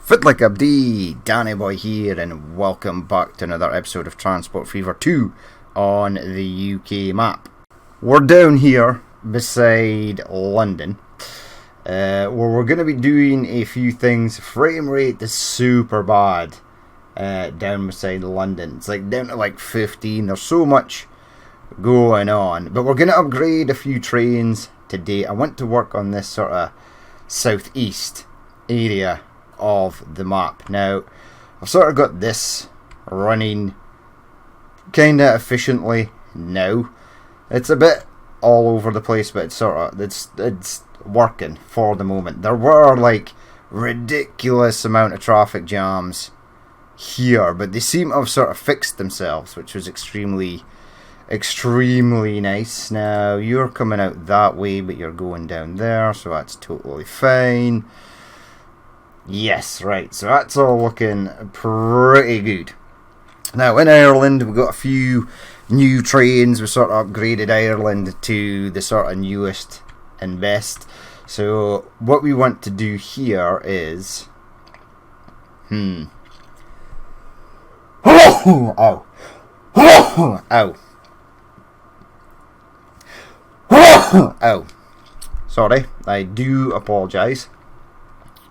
Fit like Abdi, Danny Boy here, and welcome back to another episode of Transport Fever 2 on the UK map. We're down here beside London, where we're going to be doing a few things. Frame rate is super bad down beside London. It's like down to like 15. There's so much going on, but we're going to upgrade a few trains today. I went to work on this sort of southeast area of the map. Now, I've sort of got this running kind of efficiently now. It's a bit all over the place, but it's working for the moment. There were like ridiculous amount of traffic jams here, but they seem to have sort of fixed themselves, which was extremely nice. Now, you're coming out that way, but you're going down there, so that's totally fine. Yes, right, so that's all looking pretty good. Now, in Ireland, we've got a few new trains. We sort of upgraded Ireland to the sort of newest and best. So, what we want to do here is... Ow. Ow. Ow. Sorry, I do apologise.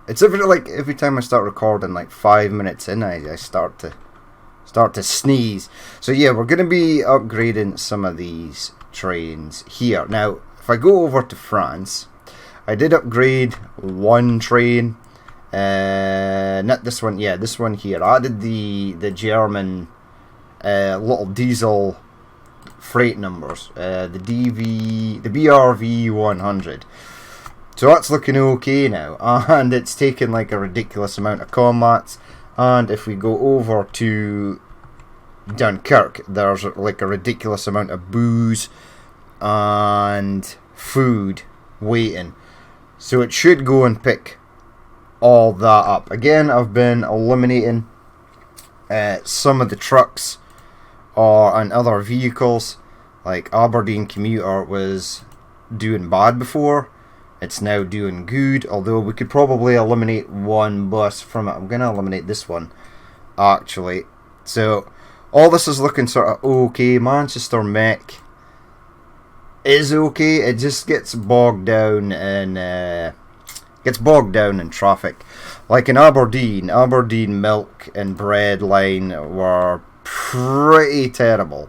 It's every time I start recording, like 5 minutes in, I start to sneeze. So yeah, we're going to be upgrading some of these trains here. Now, if I go over to France, I did upgrade one train. Not this one. Yeah, this one here. I added the German little diesel freight numbers. The BRV 100. So that's looking okay now, and it's taken like a ridiculous amount of combats. And if we go over to Dunkirk, there's like a ridiculous amount of booze and food waiting. So it should go and pick all that up. Again, I've been eliminating some of the trucks and other vehicles. Like Aberdeen Commuter was doing bad before. It's now doing good, although we could probably eliminate one bus from it. I'm going to eliminate this one, actually. So, all this is looking sort of okay. Manchester Mech is okay. It just gets bogged down in traffic. Like in Aberdeen Milk and Bread line were pretty terrible.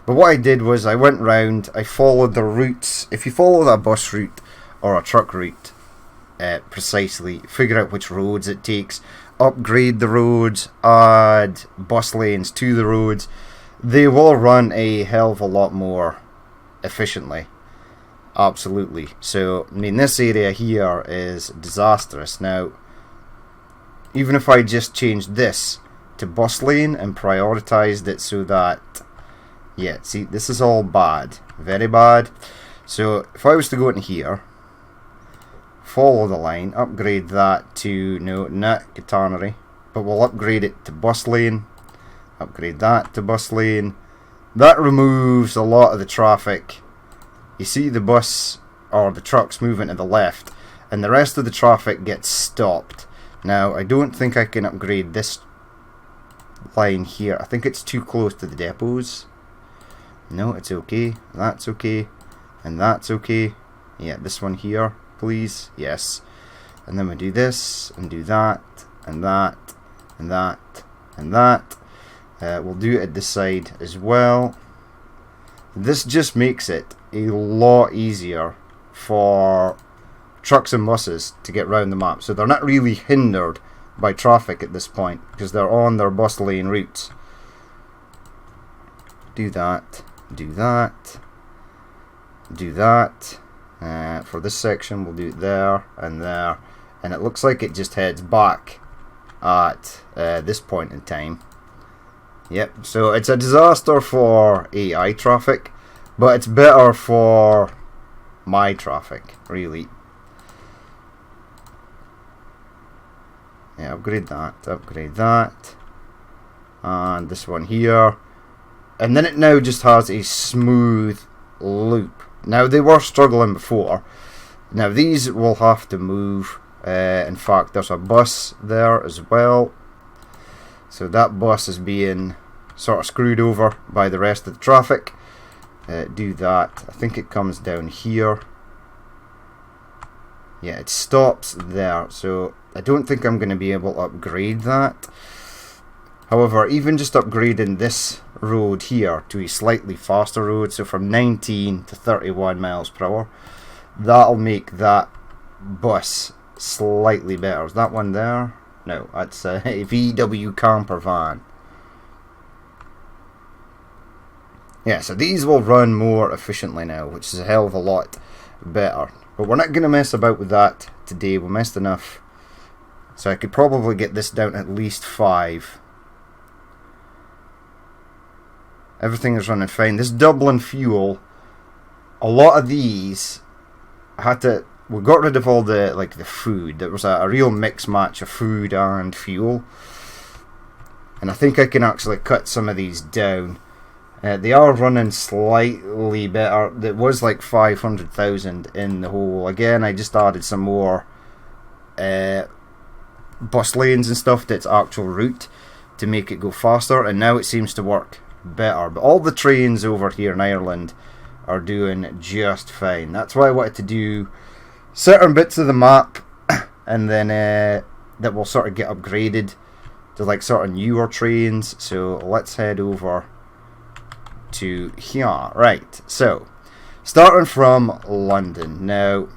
But what I did was I went round, I followed the routes. If you follow that bus route or a truck route precisely, figure out which roads it takes, upgrade the roads, add bus lanes to the roads, they will run a hell of a lot more efficiently. Absolutely. So, I mean, this area here is disastrous. Now, even if I just changed this to bus lane and prioritized it so that, yeah, see, this is all bad, very bad. So, if I was to go in here, follow the line, upgrade that to, no, not Catenary, but we'll upgrade it to bus lane, upgrade that to bus lane. That removes a lot of the traffic. You see the bus or the trucks moving to the left, and the rest of the traffic gets stopped. Now, I don't think I can upgrade this line here. I think it's too close to the depots. No, it's okay. That's okay. And that's okay. Yeah, this one here, please. Yes. And then we do this, and do that, and that, and that, and that. We'll do it at this side as well. This just makes it a lot easier for trucks and buses to get round the map. So they're not really hindered by traffic at this point, because they're on their bus lane routes. Do that, do that, do that. For this section, we'll do it there and there, and it looks like it just heads back at this point in time. Yep, so it's a disaster for AI traffic, but it's better for my traffic, really. Yeah, upgrade that, and this one here, and then it now just has a smooth loop. Now, they were struggling before. Now, these will have to move In fact, there's a bus there as well. So that bus is being sort of screwed over by the rest of the traffic. Do that. I think it comes down here. Yeah, it stops there. So I don't think I'm going to be able to upgrade that. However, even just upgrading this road here to a slightly faster road, so from 19 to 31 miles per hour, that'll make that bus slightly better. Is that one there? No, that's a VW camper van. Yeah, so these will run more efficiently now, which is a hell of a lot better. But we're not going to mess about with that today. We messed enough. So I could probably get this down to at least 5. Everything is running fine. This Dublin fuel, a lot of these, we got rid of all the the food. There was a real mix match of food and fuel, and I think I can actually cut some of these down. They are running slightly better. There was like 500,000 in the whole. Again, I just added some more bus lanes and stuff to its actual route to make it go faster, and now it seems to work better. But all the trains over here in Ireland are doing just fine. That's why I wanted to do certain bits of the map and then that will sort of get upgraded to like sort of newer trains. So let's head over to here. Right, so starting from London. Now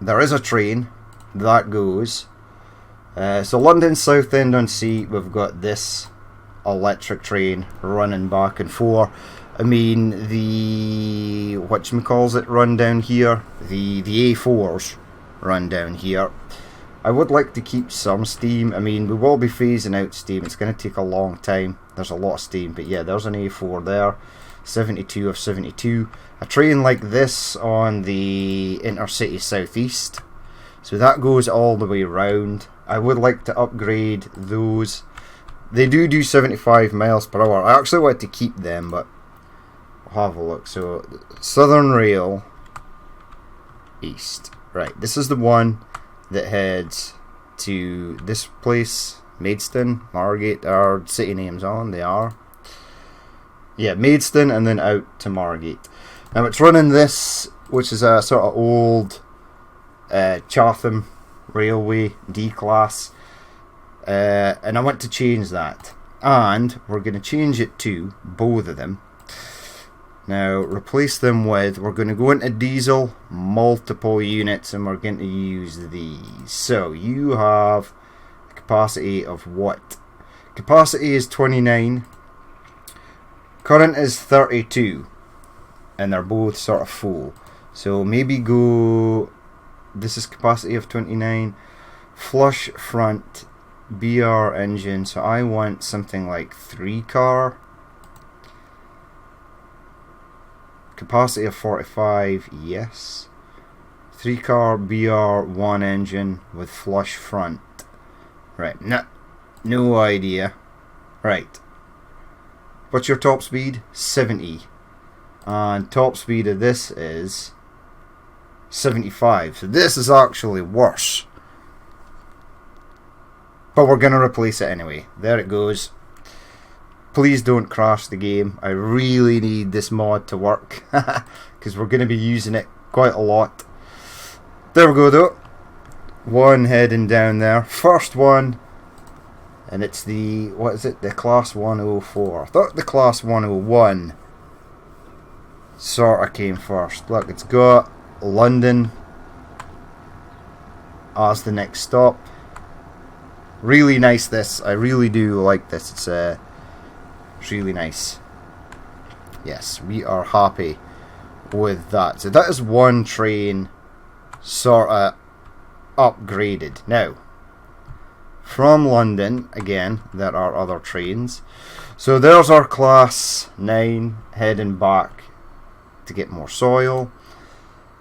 there is a train that goes so London Southend-on-Sea, we've got this electric train running back and forth. I mean, the whatchamacallit run down here, the A4s run down here. I would like to keep some steam. I mean, we will be phasing out steam. It's going to take a long time. There's a lot of steam, but yeah, there's an A4 there. 72 of 72. A train like this on the Intercity Southeast. So that goes all the way round. I would like to upgrade those. They do 75 miles per hour. I actually want to keep them, but I'll have a look. So, Southern Rail East. Right, this is the one that heads to this place, Maidstone, Margate. Are city names on? They are. Yeah, Maidstone and then out to Margate. Now it's running this, which is a sort of old Chatham Railway D-Class. And I want to change that, and we're going to change it to both of them. Now replace them with, we're going to go into diesel, multiple units, and we're going to use these. So you have a capacity of what? Capacity is 29, current is 32, and they're both sort of full. So maybe go, this is capacity of 29, flush front, BR engine, so I want something like 3 car, capacity of 45, yes, 3 car BR 1 engine with flush front. Right, no idea. Right, what's your top speed? 70, and top speed of this is 75, so this is actually worse. But we're going to replace it anyway. There it goes. Please don't crash the game. I really need this mod to work, because we're going to be using it quite a lot. There we go though. One heading down there. First one. And it's the, what is it? The Class 104. I thought the Class 101 sort of came first. Look, it's got London as the next stop. Really nice this. I really do like this. It's really nice. Yes, we are happy with that. So that is one train sort of upgraded. Now, from London, again, there are other trains. So there's our Class 9 heading back to get more soil.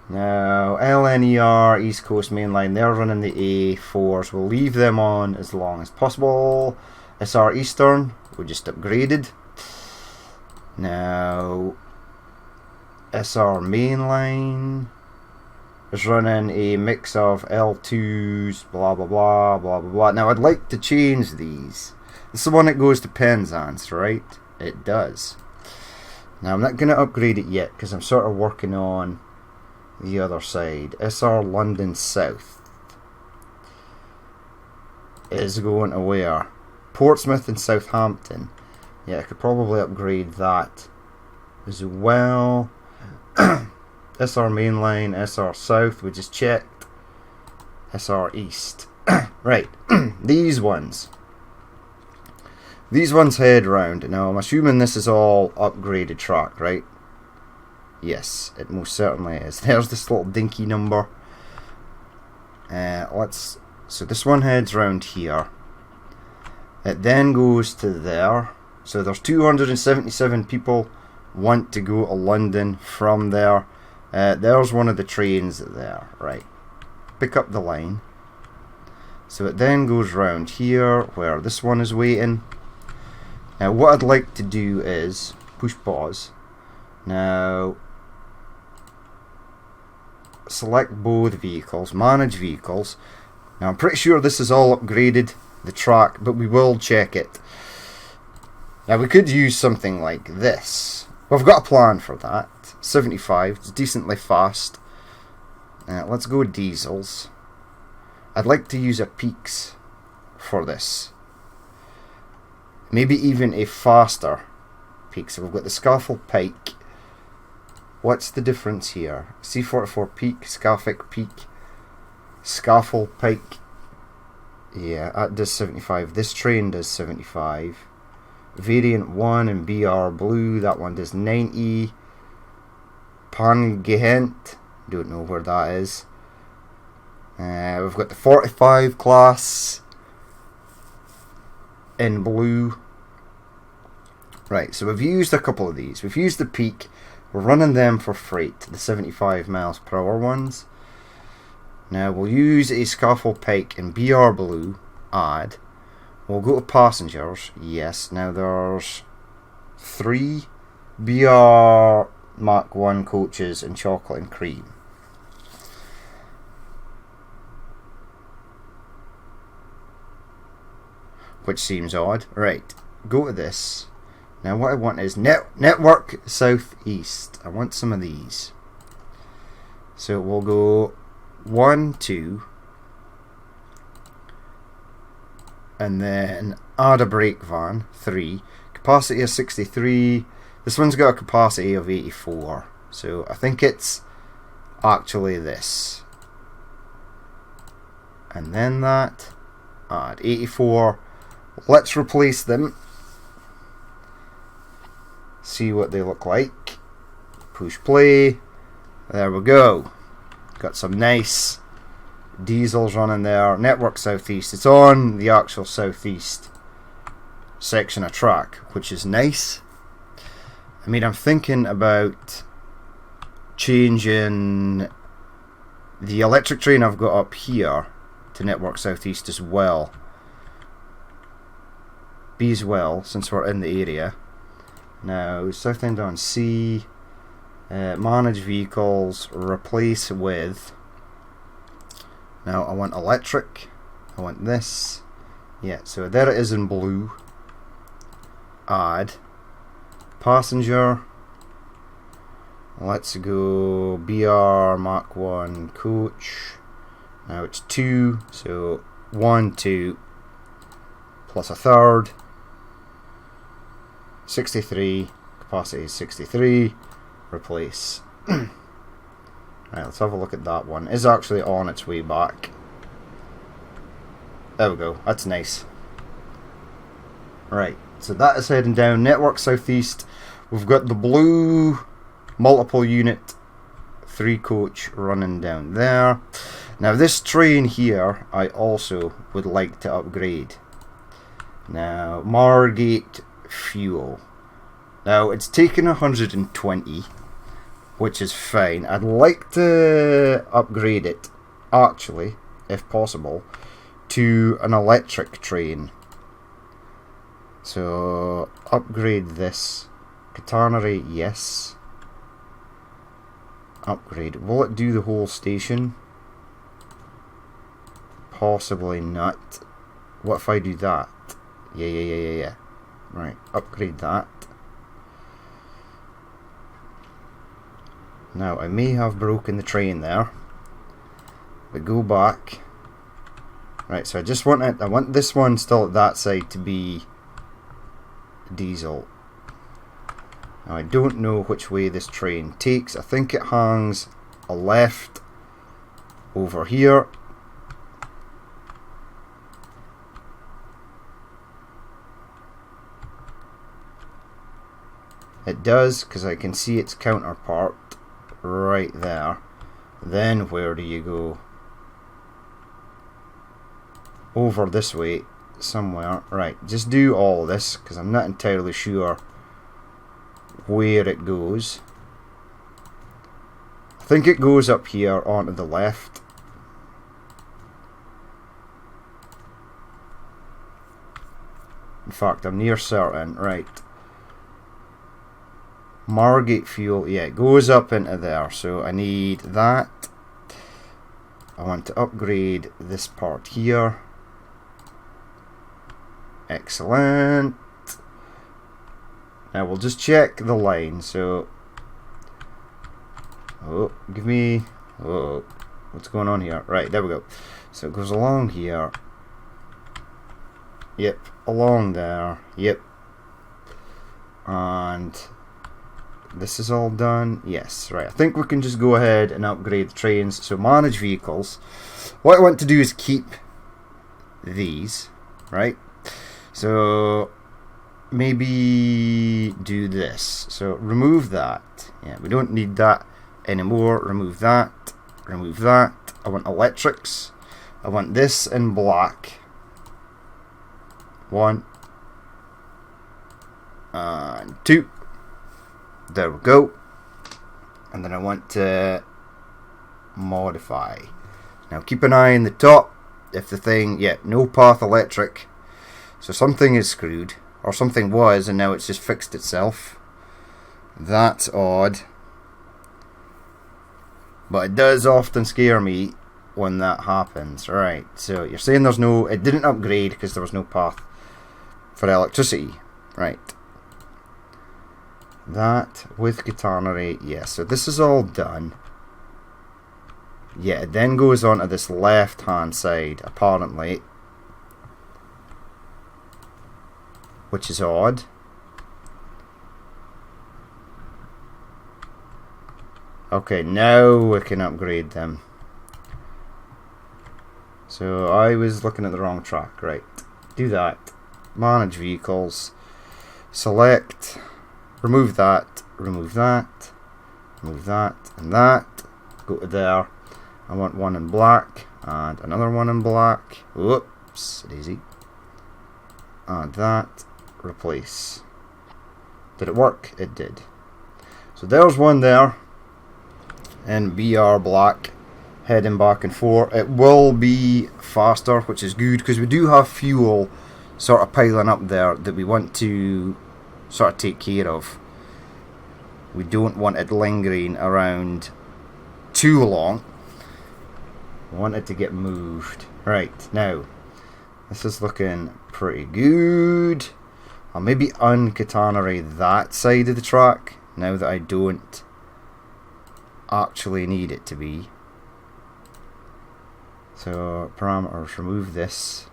Now, LNER, East Coast Main Line, they're running the A4s. We'll leave them on as long as possible. SR Eastern, we just upgraded. Now, SR Main Line, is running a mix of L2s, blah blah blah blah blah blah. Now I'd like to change these. This is the one that goes to Penzance, right? It does. Now I'm not going to upgrade it yet because I'm sort of working on the other side. SR London South is going to where? Portsmouth and Southampton. Yeah, I could probably upgrade that as well. SR Mainline, SR South, we just checked. SR East. Right, these ones. These ones head round. Now, I'm assuming this is all upgraded track, right? Yes, it most certainly is. There's this little dinky number. So this one heads round here. It then goes to there. So there's 277 people want to go to London from there. There's one of the trains there, right? Pick up the line. So it then goes round here where this one is waiting. Now what I'd like to do is push pause. Now select both vehicles, manage vehicles. Now I'm pretty sure this is all upgraded, the track, but we will check it. Now we could use something like this. We've got a plan for that. 75, it's decently fast. Let's go diesels. I'd like to use a Peaks for this. Maybe even a faster Peak. So we've got the Scaffold Pike. What's the difference here? C44 Peak, Scaffic Peak, Scaffold Pike. Yeah, that does 75. This train does 75. Variant 1 and BR Blue, that one does 90. Pangehent, don't know where that is. We've got the 45 class in blue. Right, so we've used a couple of these. We've used the Peak. We're running them for freight, the 75 miles per hour ones. Now we'll use a Scaffold Pike in BR Blue, add. We'll go to passengers, yes. Now there's 3 BR Mark 1 coaches in chocolate and cream. Which seems odd. Right, go to this. Now what I want is Network Southeast. I want some of these. So we'll go 1, 2, and then add a brake van, 3. Capacity of 63. This one's got a capacity of 84. So I think it's actually this. And then that. Add 84. Let's replace them. See what they look like. Push play. There we go. Got some nice diesels running there. Network Southeast. It's on the actual Southeast section of track, which is nice. I mean, I'm thinking about changing the electric train I've got up here to Network Southeast as well. B as well, since we're in the area. Now, Southend on C. Manage vehicles. Replace with. Now I want electric. I want this. Yeah, so there it is in blue. Add. Passenger. Let's go BR Mark 1 coach. Now it's 2, so 1, 2 plus a third. 63. Capacity is 63. Replace. Right, let's have a look at that one. It's actually on its way back. There we go. That's nice. Right, so that is heading down Network Southeast. We've got the blue multiple unit 3 coach running down there. Now this train here I also would like to upgrade. Now Margate fuel. Now it's taken 120, which is fine. I'd like to upgrade it, actually, if possible, to an electric train. So upgrade this. Catenary, yes. Upgrade. Will it do the whole station? Possibly not. What if I do that? Yeah. Right, upgrade that. Now, I may have broken the train there. But go back. Right, so I want this one still at that side to be diesel. Now, I don't know which way this train takes. I think it hangs a left over here. It does, because I can see its counterpart right there. Then where do you go? Over this way somewhere. Right, just do all this, because I'm not entirely sure where it goes. I think it goes up here onto the left. In fact, I'm near certain. Right. Margate fuel, yeah, it goes up into there, so I need that. I want to upgrade this part here. Excellent. Now we'll just check the line, so... Oh, give me... Oh, what's going on here? Right, there we go. So it goes along here. Yep, along there. Yep. And... this is all done. Yes, right. I think we can just go ahead and upgrade the trains. So manage vehicles. What I want to do is keep these, right? So maybe do this. So remove that. Yeah, we don't need that anymore. Remove that. Remove that. I want electrics. I want this in black. 1 and 2. There we go. And then I want to modify. Now keep an eye on the top. If the thing, yeah, no path electric. So something is screwed. Or something was and now it's just fixed itself. That's odd. But it does often scare me when that happens. Right, so you're saying there's no, it didn't upgrade because there was no path for electricity. Right. That with catenary, yeah, so this is all done. Yeah, it then goes on to this left hand side, apparently. Which is odd. Okay, now we can upgrade them. So I was looking at the wrong track, right. Do that. Manage vehicles. Select. Remove that, remove that, remove that, and that. Go to there. I want one in black, and another one in black. Whoops, daisy. Add that, replace. Did it work? It did. So there's one there, in BR black, heading back and forth. It will be faster, which is good, because we do have fuel sort of piling up there that we want to sort of take care of. We don't want it lingering around too long. We want it to get moved. Right, now this is looking pretty good. I'll maybe uncatenary that side of the track now that I don't actually need it to be. So parameters, remove this.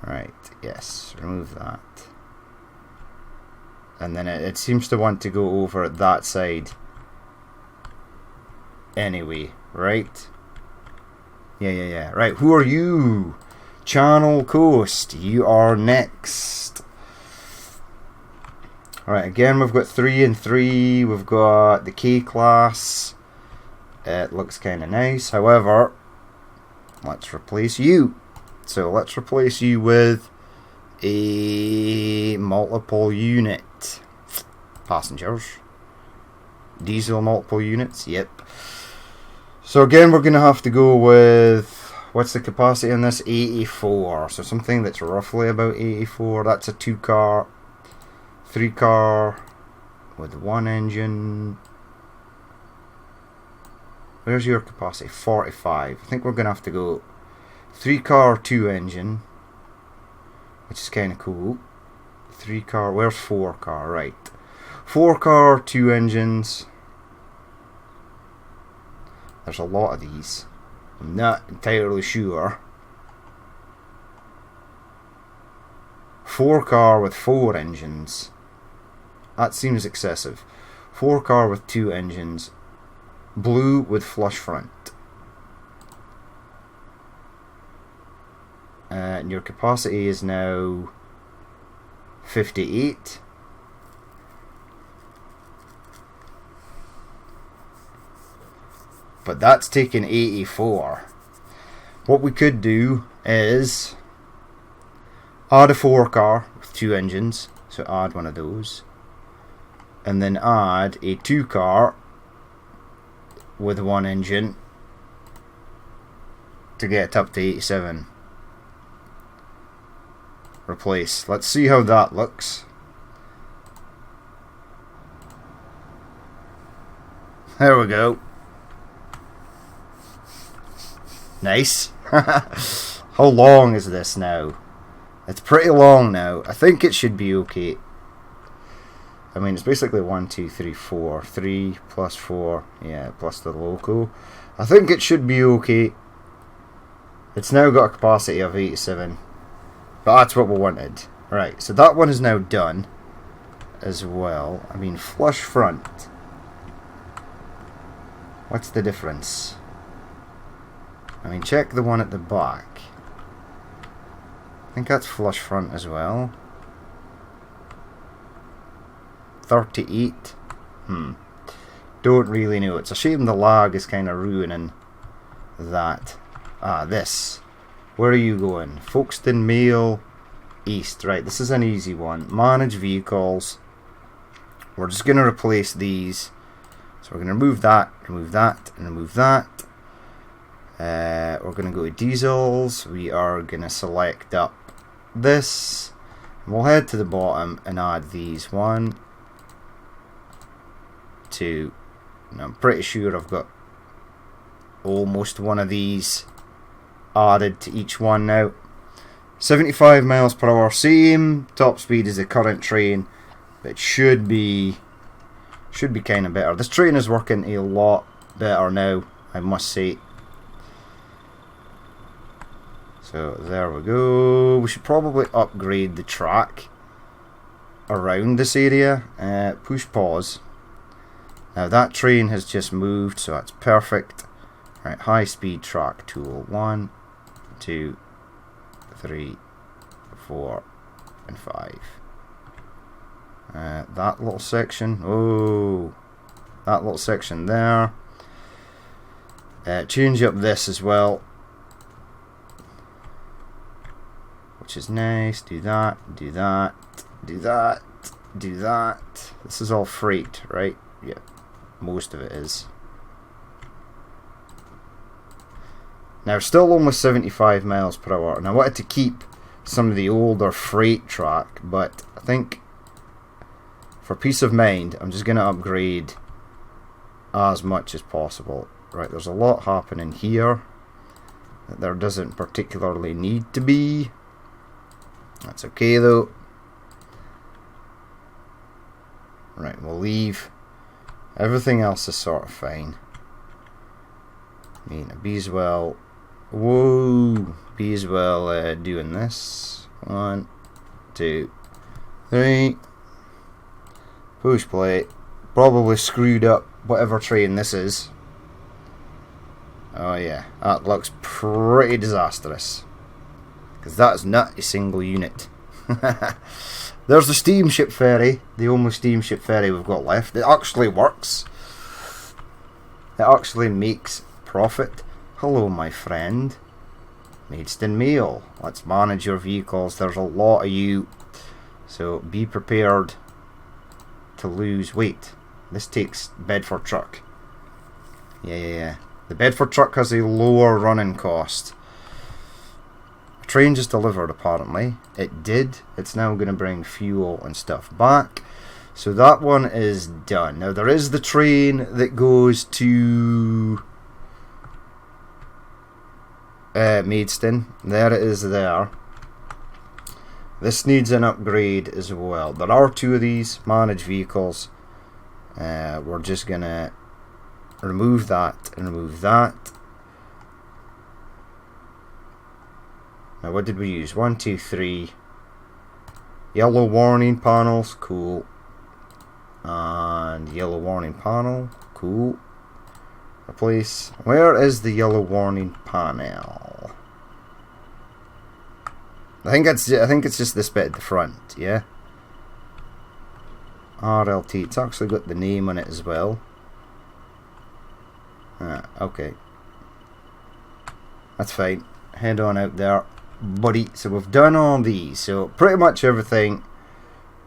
Right, yes, remove that. And then it seems to want to go over that side anyway, right? Yeah. Right, who are you? Channel Coast, you are next. Alright, again we've got 3 and 3. We've got the K class. It looks kind of nice. However, let's replace you. So let's replace you with a multiple unit. Passengers. Diesel multiple units, yep. So again, we're going to have to go with, what's the capacity on this? 84. So something that's roughly about 84. That's a 2-car. 3 car with 1 engine. Where's your capacity? 45. I think we're going to have to go 3 car, 2 engine, which is kind of cool. 3 car, where's 4 car? Right. 4 car, 2 engines. There's a lot of these. I'm not entirely sure. 4 car with 4 engines. That seems excessive. 4 car with 2 engines. Blue with flush front. And your capacity is now 58. But that's taking 84. What we could do is add a 4 car with 2 engines. So add one of those. And then add a 2 car with 1 engine to get up to 87. Replace. Let's see how that looks. There we go. Nice. How long is this now? It's pretty long now. I think it should be okay. I mean, it's basically 1, 2, 3, 4. 3 plus 4. Yeah, plus the loco. I think it should be okay. It's now got a capacity of 87. But that's what we wanted. Right, so that one is now done as well. I mean, flush front. What's the difference? I mean, check the one at the back. I think that's flush front as well. 38. Don't really know. It's a shame the lag is kind of ruining that. Ah, this. Where are you going? Folkestone Mail East. Right, this is an easy one. Manage vehicles. We're just going to replace these. So we're going to remove that, and remove that. We're going to go to diesels. We are going to select up this. And we'll head to the bottom and add these. 1, 2. And I'm pretty sure I've got almost one of these added to each one now. 75 miles per hour, same top speed as the current train, but it should be kind of better. This train is working a lot better now, I must say. So there we go. We should probably upgrade the track around this area. Push pause. Now that train has just moved, so that's perfect. Right, high speed track tool. 1, 2, 3, 4, and 5. That little section. Oh, that little section there. Change up this as well, which is nice. Do that, do that, do that, do that. This is all freight, right? Yeah, most of it is. Now, still almost 75 miles per hour. And I wanted to keep some of the older freight track, but I think for peace of mind, I'm just going to upgrade as much as possible. Right, there's a lot happening here that there doesn't particularly need to be. That's okay though. Right, we'll leave. Everything else is sort of fine. I mean, Beeswell. Whoa, Beeswell doing this. 1, 2, 3. Push play. Probably screwed up whatever train this is. Oh yeah, that looks pretty disastrous. Because that is not a single unit. There's the steamship ferry. The only steamship ferry we've got left. It actually works. It actually makes profit. Hello, my friend. Maidstone Mail. Let's manage your vehicles. There's a lot of you. So be prepared to lose weight. This takes Bedford truck. Yeah. The Bedford truck has a lower running cost. train just delivered, apparently. It did. It's now going to bring fuel and stuff back. So that one is done. Now there is the train that goes to Maidstone. There it is there. This needs an upgrade as well. There are 2 of these managed vehicles. We're just going to remove that and remove that. Now what did we use? 1, 2, 3. Yellow warning panels, cool. And yellow warning panel, cool. Replace. Where is the yellow warning panel? I think it's just this bit at the front, yeah. RLT. It's actually got the name on it as well. Okay. That's fine. Head on out there, buddy. So we've done all these. So pretty much everything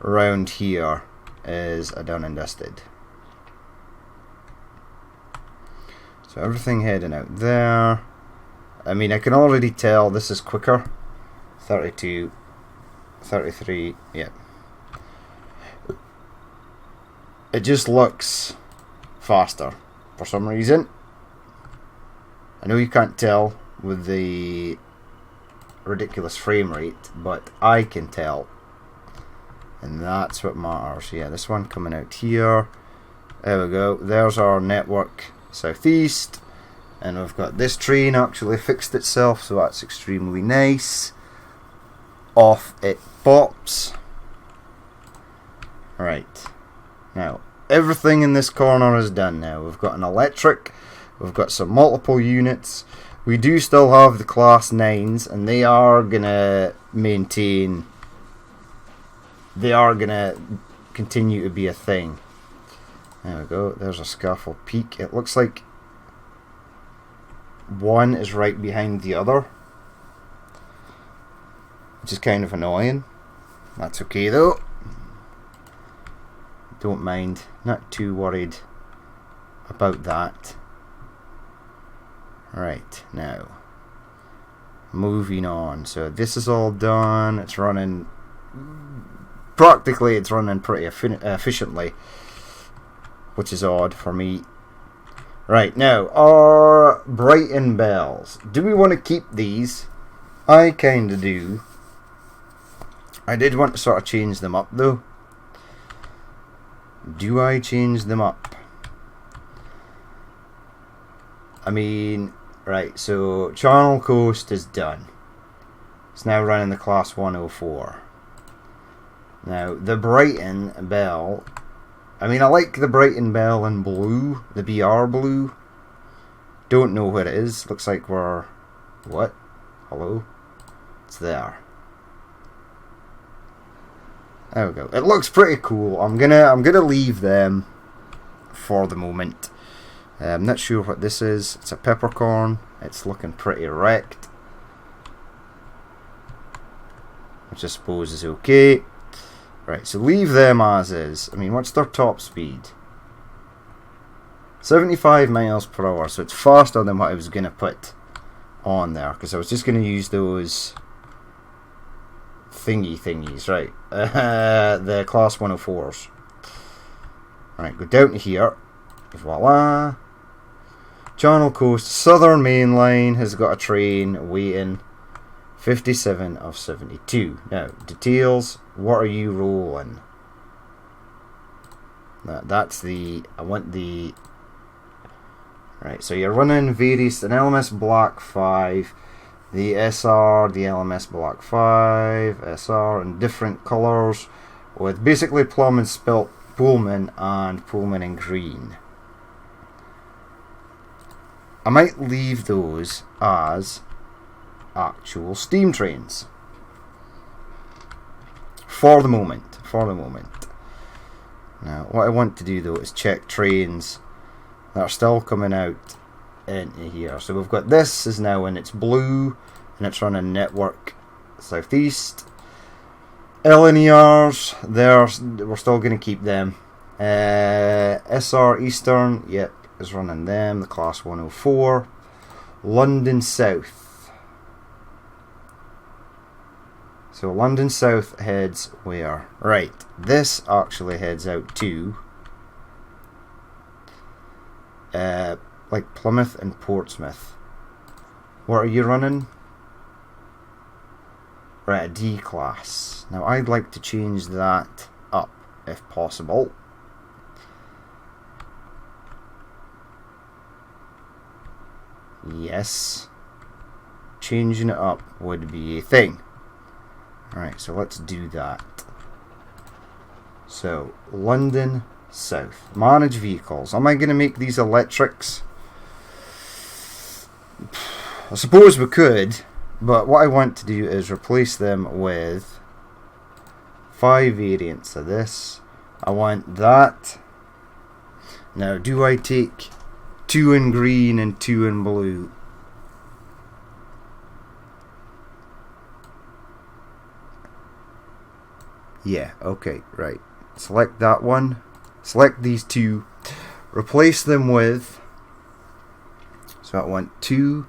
around here is done and dusted. So everything heading out there. I mean, I can already tell this is quicker. 32, 33, yeah. It just looks faster for some reason. I know you can't tell with the ridiculous frame rate, but I can tell. And that's what matters. Yeah, this one coming out here. There we go. There's our network southeast. And we've got this train actually fixed itself, so that's extremely nice. Off it pops. Right. Now, everything in this corner is done now. We've got an electric. We've got some multiple units. We do still have the class 9s, and they are going to maintain... They are going to continue to be a thing. There we go. There's a Scaffold Peak. It looks like one is right behind the other, which is kind of annoying. That's okay though. Don't mind. Not too worried about that. Right, now moving on. So this is all done. It's running... Practically it's running pretty efficiently, which is odd for me. Right, now, our Brighton bells. Do we want to keep these? I kind of do. I did want to sort of change them up though. Do I change them up? I mean, right, so Channel Coast is done. It's now running the class 104. Now, the Brighton bell... I mean, I like the Brighton bell in blue, the BR blue. Don't know what it is. Looks like we're... What? Hello? It's there. There we go. It looks pretty cool. I'm gonna leave them for the moment. I'm not sure what this is. It's a peppercorn. It's looking pretty wrecked, which I suppose is okay. Right, so leave them as is. I mean, what's their top speed? 75 miles per hour, so it's faster than what I was going to put on there, because I was just going to use those thingies, right? The class 104s. Right, go down to here. Voila. Channel Coast Southern Main Line has got a train waiting. 57 of 72. Now, details. What are you rolling? That's the... I want the... Right, so you're running various... An LMS Black 5, the SR, the LMS Black 5, SR in different colours, with basically plum and spelt Pullman and Pullman in green. I might leave those as actual steam trains. For the moment. Now, what I want to do though is check trains that are still coming out into here. So we've got this is now in its blue and it's running network southeast. LNERs, we're still going to keep them. SR Eastern, yep, is running them, the class 104. London South. So London South heads where? Right, this actually heads out to like Plymouth and Portsmouth. What are you running? Right, a D class. Now I'd like to change that up if possible. Yes. Changing it up would be a thing. Alright, so let's do that. So, London South. Manage vehicles. Am I going to make these electrics? I suppose we could, but what I want to do is replace them with 5 variants of this. I want that. Now, do I take 2 in green and 2 in blue? Yeah, okay, right. Select that one. Select these 2. Replace them with... So I want 2.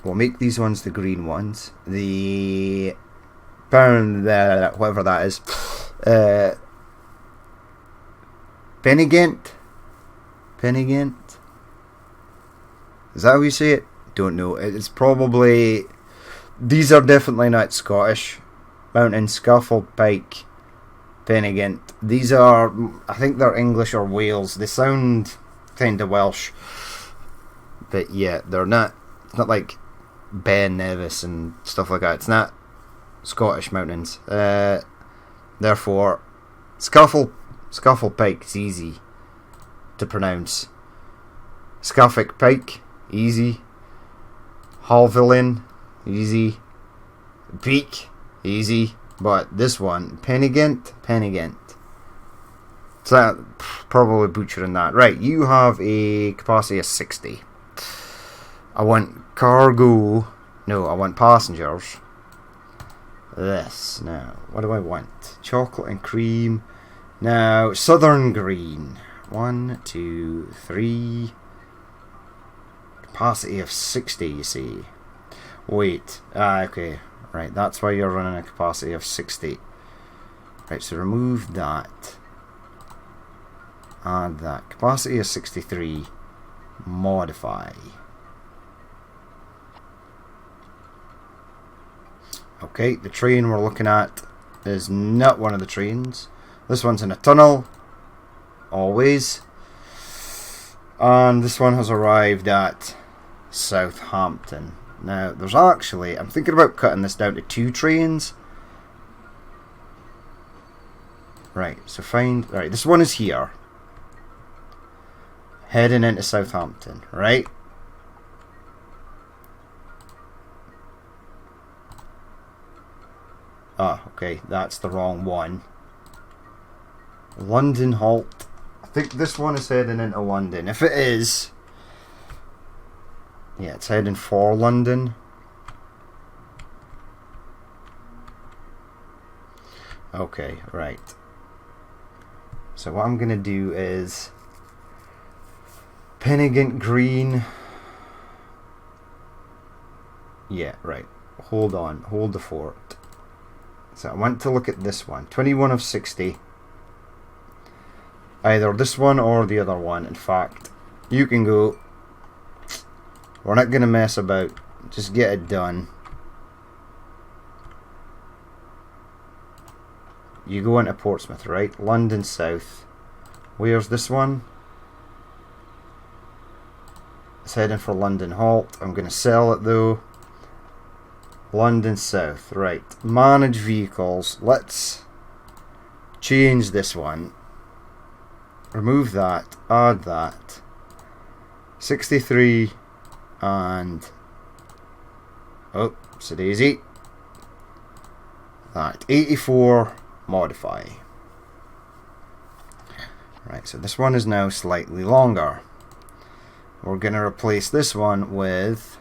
We'll make these ones the green ones. The... whatever that is. Pennygent? Pennygent? Is that how you say it? Don't know. It's probably... These are definitely not Scottish. Mountain, Scafell Pike, Pennygent. These are, I think they're English or Wales. They sound kind of Welsh. But yeah, they're not, it's not like Ben Nevis and stuff like that. It's not Scottish mountains. Therefore, Scafell Pike is easy to pronounce. Scaffic Pike, easy. Halvillian, easy. Peak, easy. But this one, Pennygent. So that, probably butchering that. Right, you have a capacity of 60. I want cargo. No, I want passengers. This. Now, what do I want? Chocolate and cream. Now, Southern Green. 1, 2, 3. Capacity of 60, you see. Wait. Okay. Right, that's why you're running a capacity of 60. Right, so remove that. Add that. Capacity of 63. Modify. Okay, the train we're looking at is not one of the trains. This one's in a tunnel. Always. And this one has arrived at Southampton. Now, there's actually... I'm thinking about cutting this down to 2 trains. Right, so find... Right, this one is here. Heading into Southampton, right? Ah, okay, that's the wrong one. London halt. I think this one is heading into London. If it is... Yeah, it's heading for London. Okay, right. So what I'm going to do is... Pennygent Green. Yeah, right. Hold on. Hold the fort. So I want to look at this one. 21 of 60. Either this one or the other one. In fact, you can go... We're not going to mess about. Just get it done. You go into Portsmouth, right? London South. Where's this one? It's heading for London Halt. I'm going to sell it though. London South. Right. Manage vehicles. Let's change this one. Remove that. Add that. 63... And oh, so daisy. That 84 modify. Right, so this one is now slightly longer. We're gonna replace this one with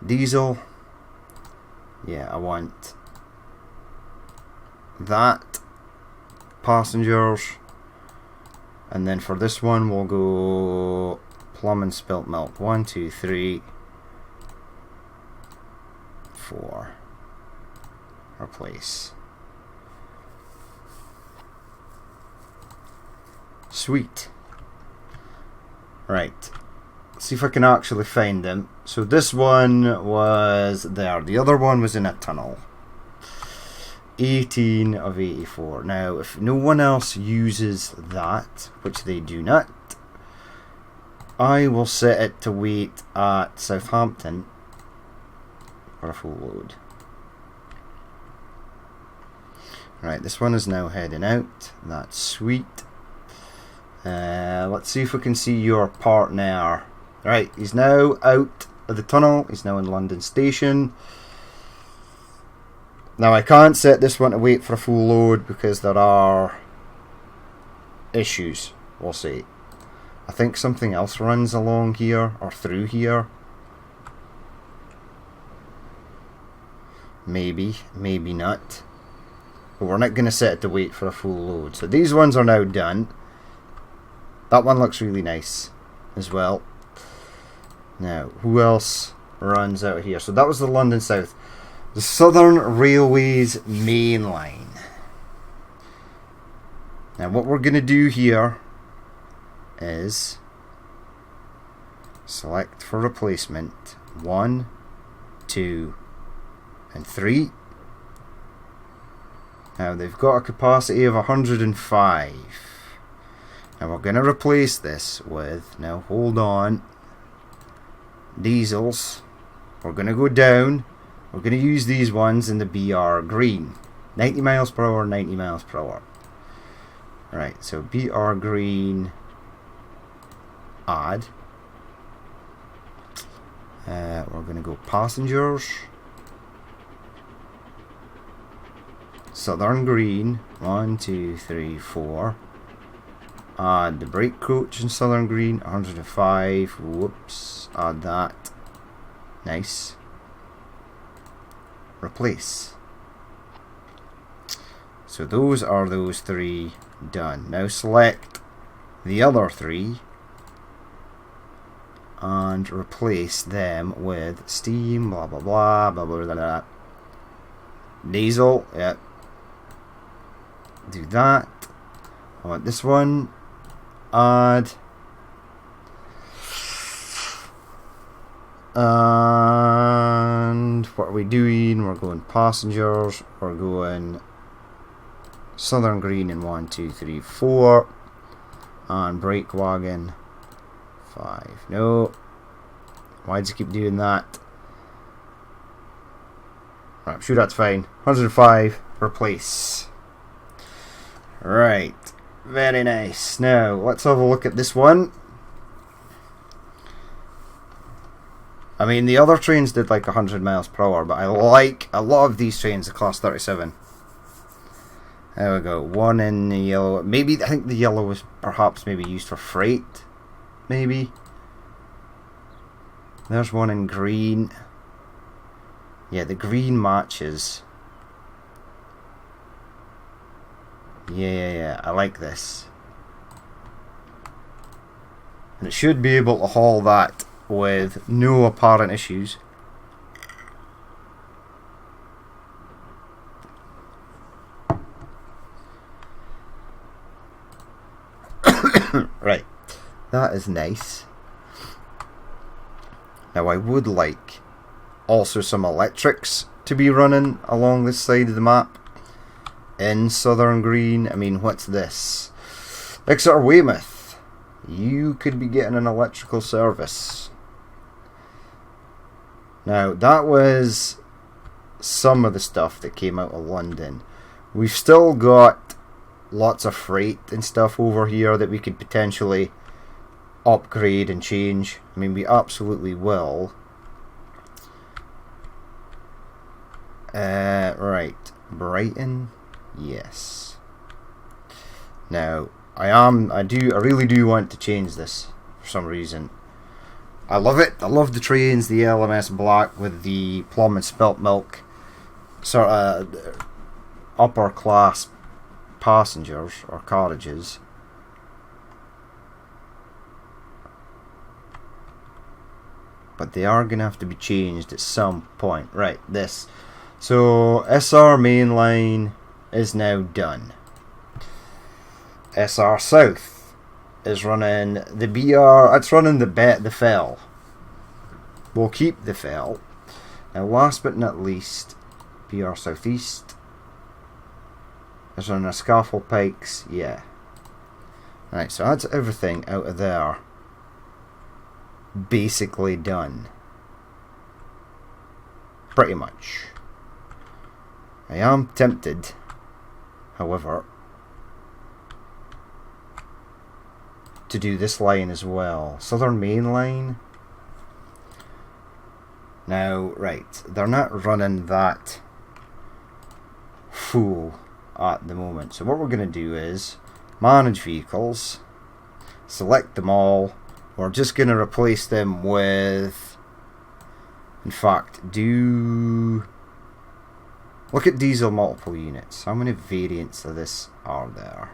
diesel. Yeah, I want that. Passengers. And then for this one we'll go plum and spilt milk. 1, 2, 3. 84. Replace. Sweet. Right. See if I can actually find them. So this one was there. The other one was in a tunnel. 18 of 84. Now, if no one else uses that, which they do not, I will set it to wait at Southampton for a full load. Right, this one is now heading out. That's sweet. Let's see if we can see your partner. Right, he's now out of the tunnel. He's now in London Station. Now I can't set this one to wait for a full load because there are issues, we'll see. I think something else runs along here or through here. Maybe, maybe not. But we're not going to set it to wait for a full load. So these ones are now done. That one looks really nice as well. Now, who else runs out here? So that was the London South. The Southern Railways main line. Now what we're going to do here is select for replacement 1, 2 and 3. Now they've got a capacity of 105. Now we're going to replace this with, now hold on, diesels. We're going to go down. We're going to use these ones in the BR green. 90 miles per hour, 90 miles per hour. Right, so BR green, add. We're going to go passengers. Southern green, 1, 2, 3, 4. Add the brake coach in Southern green, 105. Whoops, add that. Nice. Replace. So those are those 3 done. Now select the other 3 and replace them with steam, blah blah blah, blah blah blah, blah. Diesel, yep. Do that. I want this one. Add. And what are we doing? We're going passengers. We're going Southern green in 1, 2, 3, 4. And brake wagon 5. No. Why does it keep doing that? Right, I'm sure that's fine. 105. Replace. Right. Very nice. Now, let's have a look at this one. I mean, the other trains did like 100 miles per hour, but I like a lot of these trains, the Class 37. There we go. One in the yellow. Maybe, I think the yellow was perhaps maybe used for freight. Maybe. There's one in green. Yeah, the green matches. Yeah, I like this. And it should be able to haul that with no apparent issues. Right, that is nice. Now I would like also some electrics to be running along this side of the map in Southern green. I mean, what's this? Exeter Weymouth. You could be getting an electrical service. Now, that was some of the stuff that came out of London. We've still got lots of freight and stuff over here that we could potentially upgrade and change. I mean, we absolutely will. Right. Brighton. Yes. Now, I really do want to change this for some reason. I love it. I love the trains, the LMS Black with the plum and spilt milk sort of upper class passengers or carriages. but they are going to have to be changed at some point. Right, this. So SR main line is now done. SR South is running the BR. It's running the Fell. We'll keep the Fell. Now, last but not least, BR Southeast is running a Scaffold Pikes. Yeah. Right, so that's everything out of there. Basically done. Pretty much. I am tempted, however, to do this line as well. Southern Main Line. Now, right, they're not running that full at the moment. So what we're going to do is manage vehicles, select them all. We're just going to replace them with, in fact, look at diesel multiple units. How many variants of this are there?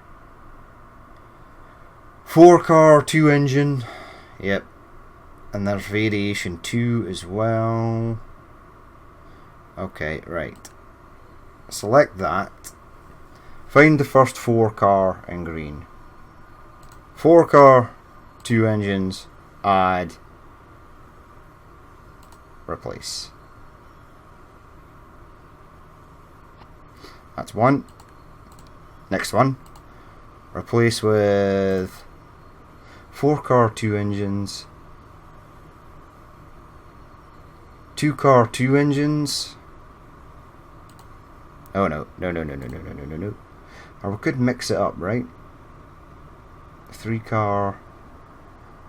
4-car, 2-engine. Yep. And there's variation 2 as well. Okay, right. Select that. Find the first 4-car in green. 4-car, 2 engines, add, replace. That's one. Next one. Replace with 4-car, 2 engines. 2-car, 2 engines. Oh no. No. Or we could mix it up, right? 3-car.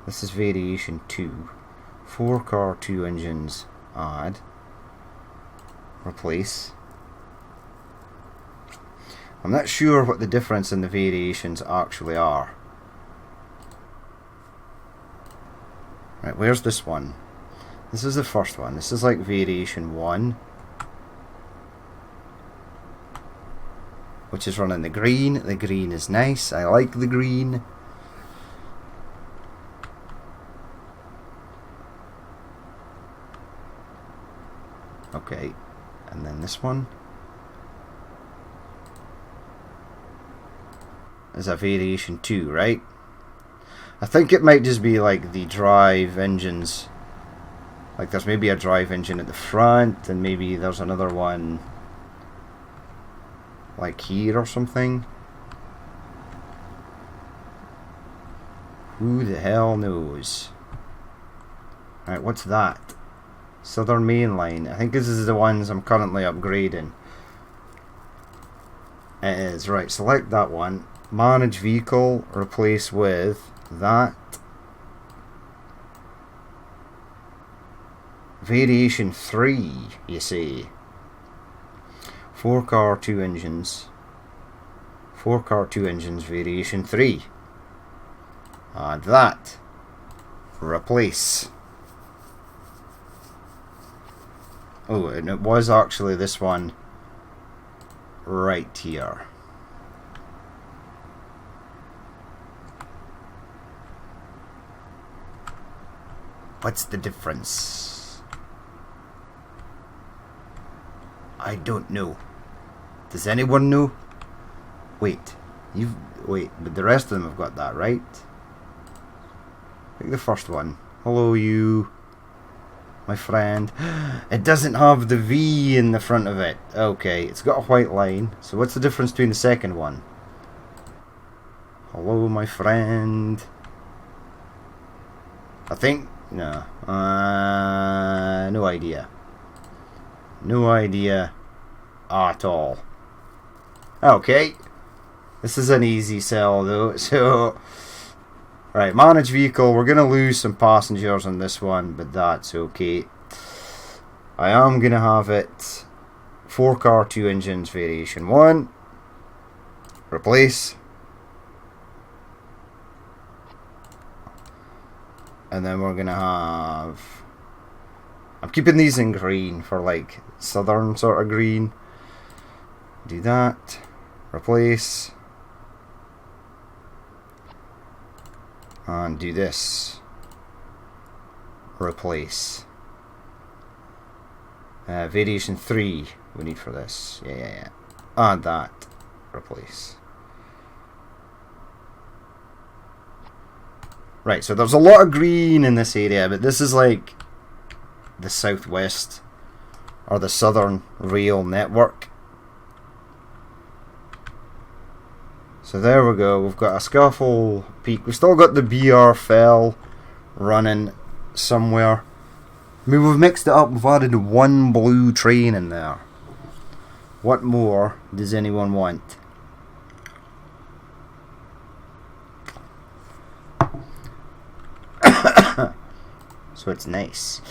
This is variation 2. 4-car, 2 engines, add. Replace. I'm not sure what the difference in the variations actually are. Right, where's this one? This is the first one. This is like variation 1. Which is running the green. The green is nice. I like the green. Okay. And then this one is a variation 2, right? I think it might just be like the drive engines. Like there's maybe a drive engine at the front, and maybe there's another one like here or something. Who the hell knows? Alright, what's that? Southern Main Line. I think this is the ones I'm currently upgrading. It is. Right, select that one. Manage vehicle, replace with that. Variation 3, you see. 4-car, 2 engines. 4-car, 2 engines, variation 3. Add that. Replace. Oh, and it was actually this one right here. What's the difference? I don't know. Does anyone know? Wait, but the rest of them have got that, right? Like the first one. Hello, you, my friend. It doesn't have the V in the front of it. Okay, it's got a white line. So what's the difference between the second one? Hello, my friend. I think no. No idea. No idea at all. Okay. This is an easy sell though. So, right, manage vehicle. We're going to lose some passengers on this one, but that's okay. I am going to have it 4-car, 2 engines, variation 1. Replace. And then we're going to have... I'm keeping these in green for like southern sort of green. Do that. Replace. And do this. replace. Variation 3 we need for this. Yeah. And that, replace. Right, so there's a lot of green in this area, but this is like the southwest or the southern rail network. So there we go, we've got a Scaffold Peak. We've still got the BR Fell running somewhere. I mean, we've mixed it up, we've added one blue train in there. What more does anyone want? So it's nice.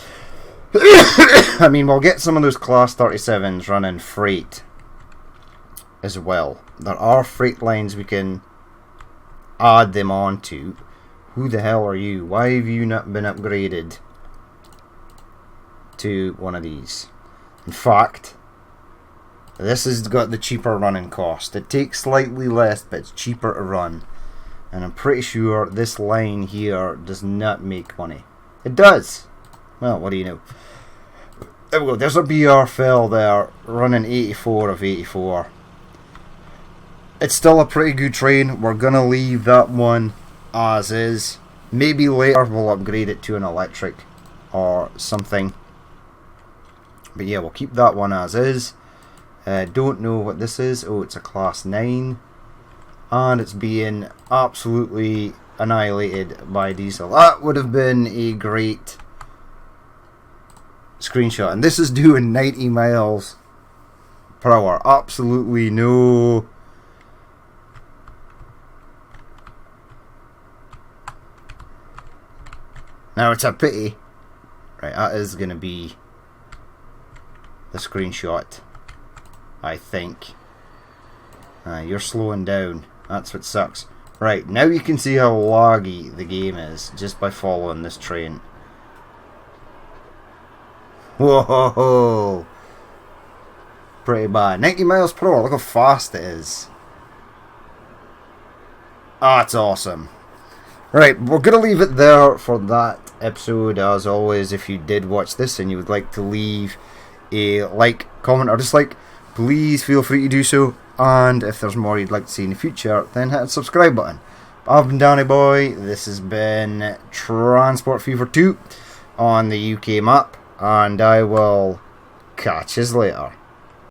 I mean, we'll get some of those Class 37s running freight as well. There are freight lines we can add them onto. Who the hell are you? Why have you not been upgraded to one of these? In fact, this has got the cheaper running cost. It takes slightly less, but it's cheaper to run. And I'm pretty sure this line here does not make money. It does! Well, what do you know? There we go. There's a BR Fell there, running 84 of 84. It's still a pretty good train. We're going to leave that one as is. Maybe later we'll upgrade it to an electric or something. But yeah, we'll keep that one as is. Don't know what this is. Oh, it's a Class 9. And it's being absolutely annihilated by diesel. That would have been a great screenshot. And this is doing 90 miles per hour. Absolutely no... Now it's a pity. Right, that is going to be the screenshot, I think. You're slowing down. That's what sucks. Right, now you can see how laggy the game is just by following this train. Whoa! Pretty bad. 90 miles per hour, look how fast it is. That's awesome. Right, we're going to leave it there for that episode. As always, if you did watch this and you would like to leave a like, comment or dislike, please feel free to do so. And if there's more you'd like to see in the future, then hit the subscribe button. I've been Danny Boy. This has been Transport Fever 2 on the UK map. And I will catch you later.